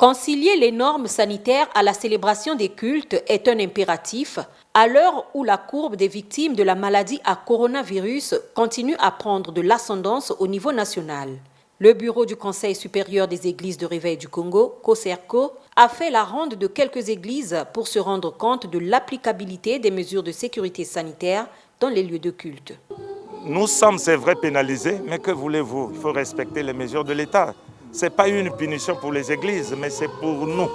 Concilier les normes sanitaires à la célébration des cultes est un impératif à l'heure où la courbe des victimes de la maladie à coronavirus continue à prendre de l'ascendance au niveau national. Le bureau du Conseil supérieur des églises de réveil du Congo, COSERCO, a fait la ronde de quelques églises pour se rendre compte de l'applicabilité des mesures de sécurité sanitaire dans les lieux de culte. Nous sommes, c'est vrai, pénalisés, mais que voulez-vous? Il faut respecter les mesures de l'État. Ce n'est pas une punition pour les églises, mais c'est pour nous,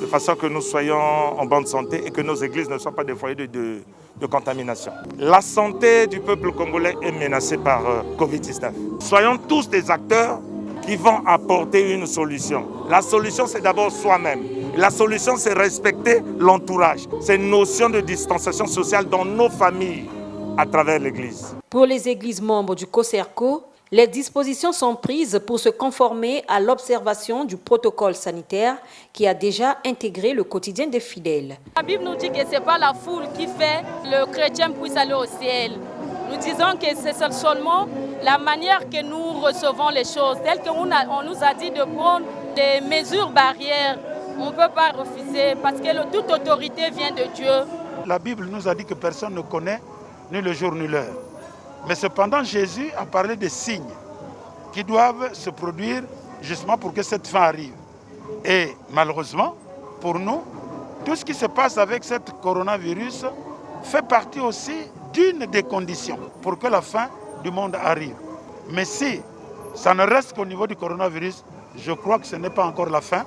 de façon que nous soyons en bonne santé et que nos églises ne soient pas des foyers de contamination. La santé du peuple congolais est menacée par Covid-19. Soyons tous des acteurs qui vont apporter une solution. La solution, c'est d'abord soi-même. La solution, c'est respecter l'entourage. C'est une notion de distanciation sociale dans nos familles à travers l'Église. Pour les églises membres du COSERCO, les dispositions sont prises pour se conformer à l'observation du protocole sanitaire qui a déjà intégré le quotidien des fidèles. La Bible nous dit que ce n'est pas la foule qui fait le chrétien puisse aller au ciel. Nous disons que c'est seulement la manière que nous recevons les choses, telle qu'on nous a dit de prendre des mesures barrières. On ne peut pas refuser parce que toute autorité vient de Dieu. La Bible nous a dit que personne ne connaît ni le jour ni l'heure. Mais cependant, Jésus a parlé des signes qui doivent se produire justement pour que cette fin arrive. Et malheureusement, pour nous, tout ce qui se passe avec ce coronavirus fait partie aussi d'une des conditions pour que la fin du monde arrive. Mais si ça ne reste qu'au niveau du coronavirus, je crois que ce n'est pas encore la fin,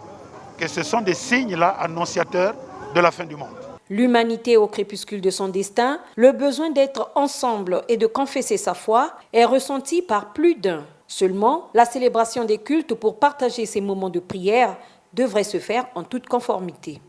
que ce sont des signes là annonciateurs de la fin du monde. L'humanité au crépuscule de son destin, le besoin d'être ensemble et de confesser sa foi est ressenti par plus d'un. Seulement, la célébration des cultes pour partager ces moments de prière devrait se faire en toute conformité.